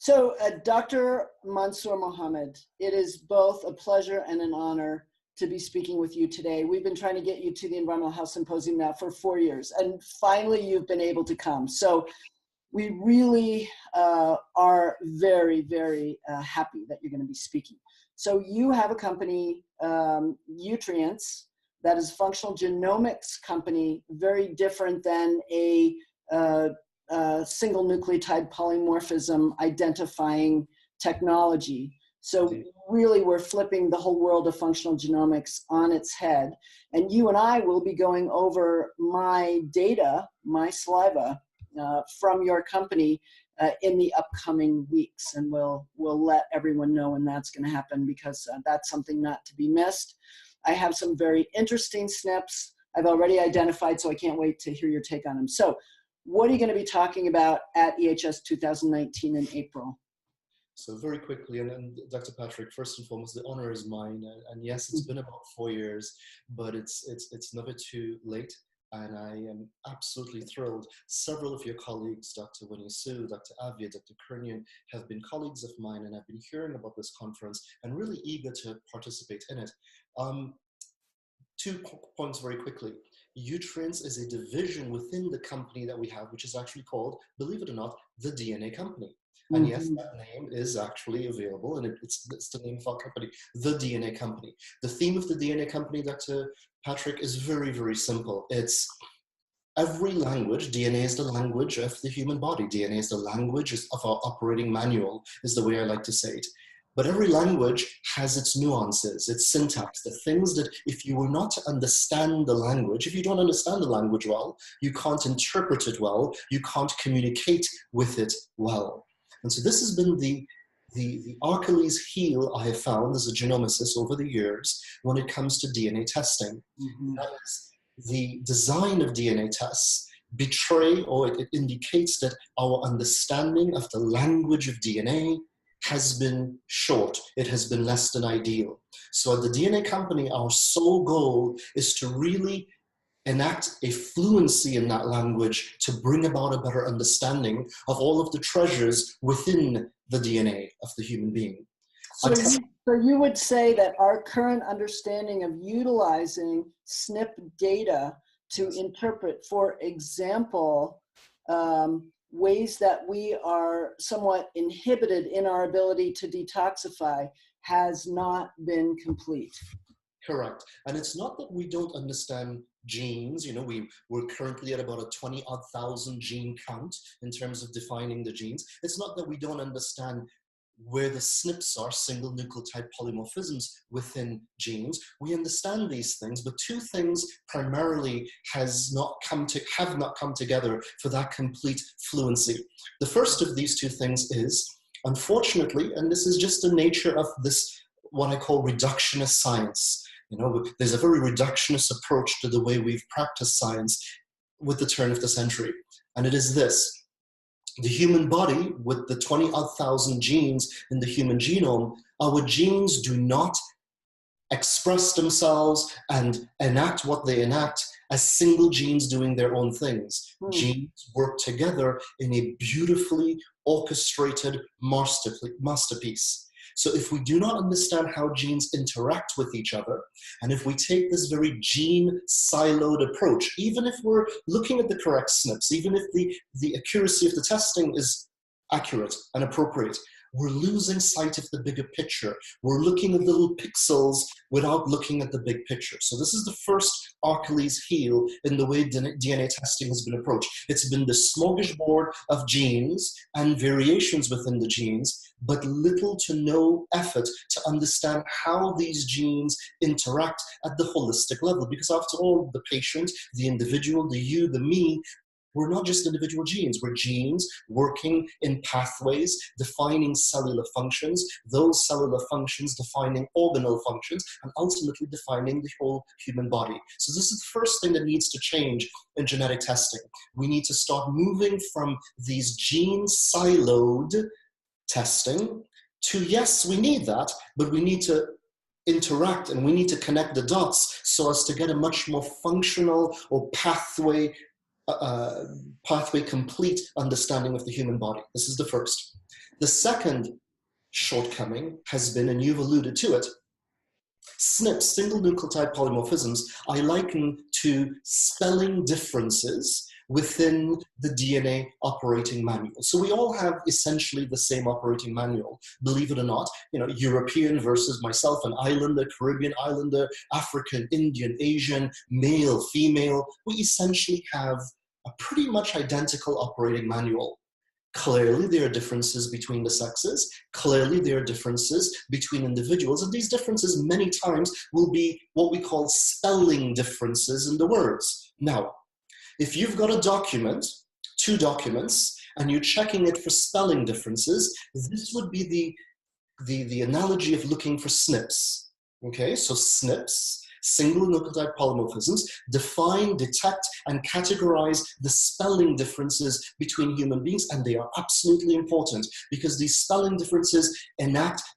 So, Dr. Mansoor Mohammed, it is both a pleasure and an honor to be speaking with you today. We've been trying to get you to the Environmental Health Symposium now for 4 years, and finally you've been able to come. So we really are very, very happy that you're going to be speaking. So you have a company, Nutrients, that is a functional genomics company, very different than a single nucleotide polymorphism identifying technology. So really we're flipping the whole world of functional genomics on its head. And you and I will be going over my data, my saliva from your company in the upcoming weeks. And we'll let everyone know when that's going to happen, because that's something not to be missed. I have some very interesting SNPs I've already identified, so I can't wait to hear your take on them. So what are you going to be talking about at EHS 2019 in April? So very quickly, and Dr. Patrick, first and foremost, the honor is mine. And yes, it's been about 4 years, but it's never too late. And I am absolutely thrilled. Several of your colleagues, Dr. Winnie Su, Dr. Avia, Dr. Kurnian, have been colleagues of mine, and I've been hearing about this conference and really eager to participate in it. 2 points very quickly. Nutrients is a division within the company that we have, which is actually called, believe it or not, the DNA company. And yes, that name is actually available, and it's the name of our company, the DNA company. The theme of the DNA company, Dr. Patrick, is very, very simple. It's every language. DNA is the language of the human body. DNA is the language of our operating manual, is the way I like to say it. But every language has its nuances, its syntax, the things that if you were not to understand the language, if you don't understand the language well, you can't interpret it well, you can't communicate with it well. And so this has been the Achilles heel I have found as a genomicist over the years when it comes to DNA testing. That is, the design of DNA tests betray, or it indicates that our understanding of the language of DNA has been short. It has been less than ideal. So at the DNA company, our sole goal is to really enact a fluency in that language to bring about a better understanding of all of the treasures within the DNA of the human being. So you would say that our current understanding of utilizing SNP data to interpret, for example, ways that we are somewhat inhibited in our ability to detoxify has not been complete. Correct. And it's not that we don't understand genes. You know, we're currently at about a 20,000 gene count in terms of defining the genes. It's not that we don't understand where the SNPs are, single nucleotide polymorphisms within genes. We understand these things, but 2 things primarily have not come together for that complete fluency. The first of these 2 things is, unfortunately, and this is just the nature of this, what I call reductionist science. You know, there's a very reductionist approach to the way we've practiced science with the turn of the century. And it is this: the human body, with the 20,000 genes in the human genome, our genes do not express themselves and enact what they enact as single genes doing their own things. Genes work together in a beautifully orchestrated masterpiece. So if we do not understand how genes interact with each other, and if we take this very gene siloed approach, even if we're looking at the correct SNPs, even if the accuracy of the testing is accurate and appropriate, we're losing sight of the bigger picture. We're looking at little pixels without looking at the big picture. So this is the first Achilles heel in the way DNA testing has been approached. It's been the smorgasbord of genes and variations within the genes, but little to no effort to understand how these genes interact at the holistic level. Because after all, the patient, the individual, the you, the me, we're not just individual genes. We're genes working in pathways, defining cellular functions, those cellular functions defining organal functions, and ultimately defining the whole human body. So this is the first thing that needs to change in genetic testing. We need to start moving from these gene-siloed testing to, yes, we need that, but we need to interact and we need to connect the dots so as to get a much more functional or pathway pathway complete understanding of the human body. This is the first. The second shortcoming has been, and you've alluded to it, SNPs, single nucleotide polymorphisms, I liken to spelling differences within the DNA operating manual. So we all have essentially the same operating manual, believe it or not. You know, European versus myself, an islander, Caribbean islander, African, Indian, Asian, male, female. We essentially have a pretty much identical operating manual. Clearly, there are differences between the sexes. Clearly, there are differences between individuals. And these differences many times will be what we call spelling differences in the words. Now, if you've got a document, two documents, and you're checking it for spelling differences, this would be the analogy of looking for SNPs. Okay, so SNPs, single nucleotide polymorphisms, define, detect, and categorize the spelling differences between human beings, and they are absolutely important because these spelling differences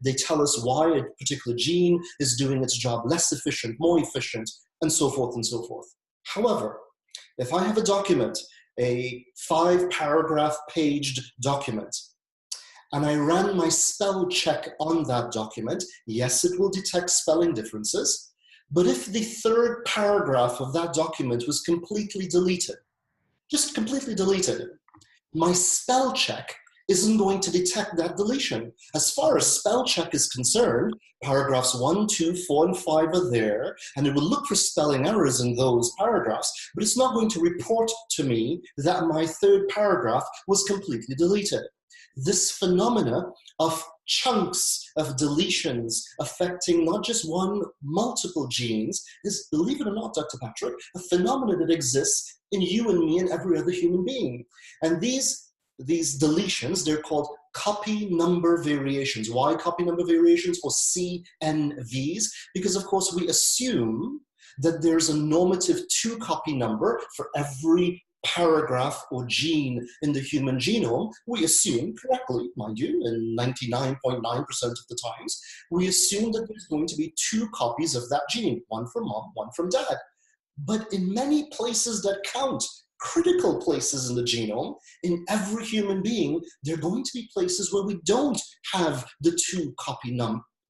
they tell us why a particular gene is doing its job less efficient, more efficient, and so forth and so forth. However, if I have a document, a 5-paragraph paged document, and I ran my spell check on that document, yes, it will detect spelling differences. But if the 3rd paragraph of that document was completely deleted, just completely deleted, my spell check isn't going to detect that deletion. As far as spell check is concerned, paragraphs 1, 2, 4, and 5 are there, and it will look for spelling errors in those paragraphs, but it's not going to report to me that my 3rd paragraph was completely deleted. This phenomena of chunks of deletions affecting not just one, multiple genes is, believe it or not, Dr. Patrick, a phenomenon that exists in you and me and every other human being. And these deletions, they're called copy number variations. Why copy number variations, or CNVs? Because of course we assume that there's a normative 2 copy number for every paragraph or gene in the human genome. We assume correctly, mind you, in 99.9% of the times, we assume that there's going to be 2 copies of that gene, one from mom, one from dad. But in many places that count, critical places in the genome, in every human being, there are going to be places where we don't have the 2 copy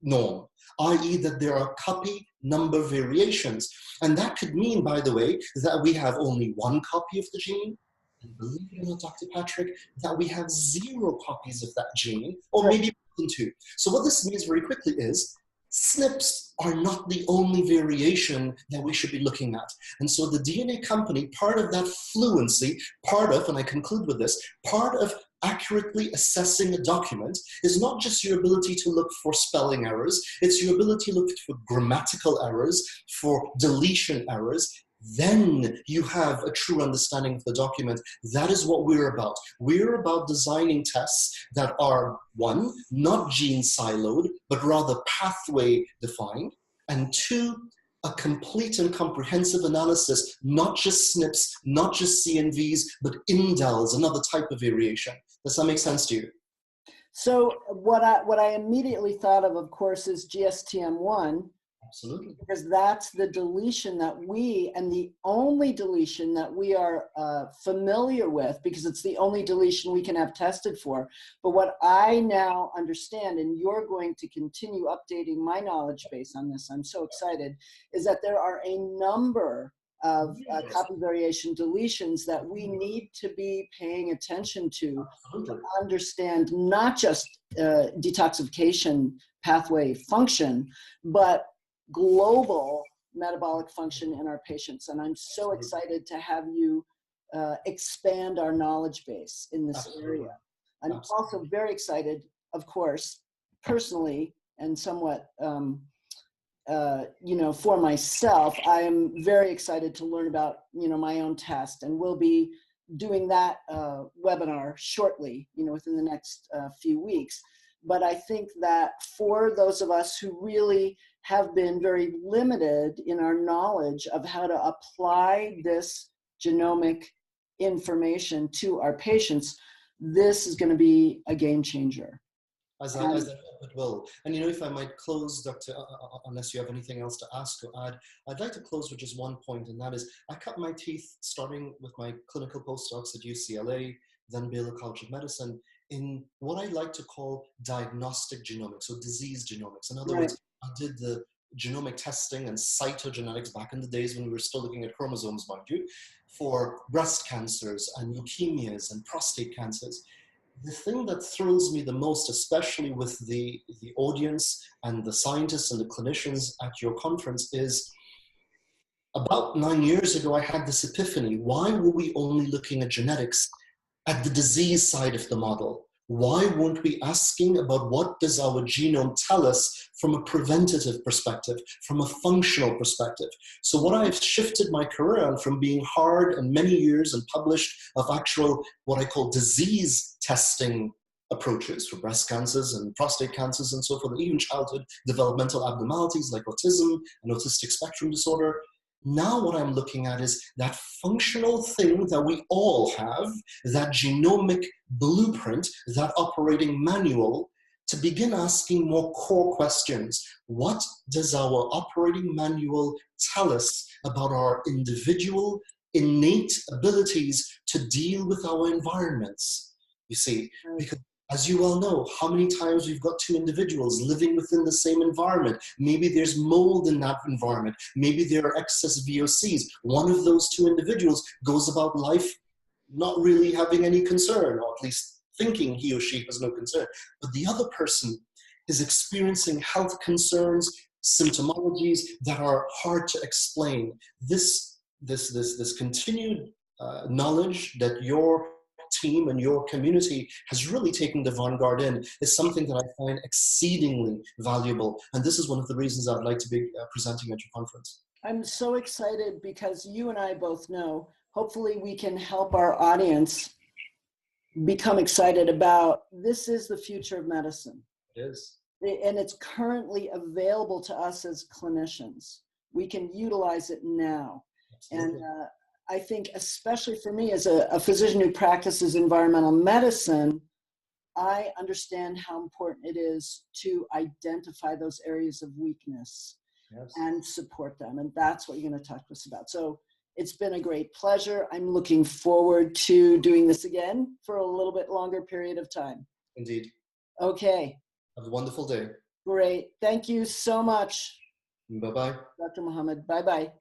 norm, i.e. that there are copy number variations. And that could mean, by the way, that we have only 1 copy of the gene, and believe it or not, Dr. Patrick, that we have 0 copies of that gene, or maybe 2. So what this means very quickly is SNPs are not the only variation that we should be looking at. And so the DNA company, part of that fluency, part of, and I conclude with this, part of accurately assessing a document is not just your ability to look for spelling errors, it's your ability to look for grammatical errors, for deletion errors. Then you have a true understanding of the document. That is what we're about. We're about designing tests that are, 1, not gene siloed, but rather pathway defined, and 2, a complete and comprehensive analysis, not just SNPs, not just CNVs, but indels, another type of variation. Does that make sense to you? So what I immediately thought of course, is GSTM1. Absolutely. Because that's the deletion that and the only deletion that we are familiar with, because it's the only deletion we can have tested for. But what I now understand, and you're going to continue updating my knowledge base on this, I'm so excited, is that there are a number of copy variation deletions that we need to be paying attention to understand not just detoxification pathway function, but global metabolic function in our patients. And I'm so excited to have you expand our knowledge base in this area. I'm also very excited, of course, personally and somewhat, for myself, I am very excited to learn about, my own test, and we'll be doing that webinar shortly, within the next few weeks. But I think that for those of us who really have been very limited in our knowledge of how to apply this genomic information to our patients, this is going to be a game changer. As I hope it will. And you know, if I might close, Dr. Unless you have anything else to ask or add, I'd like to close with just one point, and that is I cut my teeth starting with my clinical postdocs at UCLA, then Baylor College of Medicine, in what I like to call diagnostic genomics or disease genomics. In other Right. words, I did the genomic testing and cytogenetics back in the days when we were still looking at chromosomes, mind you, for breast cancers and leukemias and prostate cancers. The thing that thrills me the most, especially with the audience and the scientists and the clinicians at your conference, is about 9 years ago, I had this epiphany. Why were we only looking at genetics at the disease side of the model? Why weren't we asking about what does our genome tell us from a preventative perspective, from a functional perspective? So what I've shifted my career on from being hard and many years and published of actual, what I call disease testing approaches for breast cancers and prostate cancers and so forth, and even childhood developmental abnormalities like autism and autistic spectrum disorder. Now what I'm looking at is that functional thing that we all have, that genomic blueprint, that operating manual, to begin asking more core questions. What does our operating manual tell us about our individual innate abilities to deal with our environments? You see, because as you well know, how many times we've got two individuals living within the same environment. Maybe there's mold in that environment. Maybe there are excess VOCs. One of those two individuals goes about life not really having any concern, or at least thinking he or she has no concern. But the other person is experiencing health concerns, symptomologies that are hard to explain. This continued knowledge that your team and your community has really taken the vanguard in is something that I find exceedingly valuable. And this is one of the reasons I'd like to be presenting at your conference. I'm so excited because you and I both know, hopefully we can help our audience become excited about this is the future of medicine. It is. And it's currently available to us as clinicians. We can utilize it now. Absolutely. And I think especially for me as a physician who practices environmental medicine, I understand how important it is to identify those areas of weakness. Yes. And support them. And that's what you're going to talk to us about. So it's been a great pleasure. I'm looking forward to doing this again for a little bit longer period of time. Indeed. Okay. Have a wonderful day. Great. Thank you so much. Bye-bye. Dr. Mohammed. Bye-bye.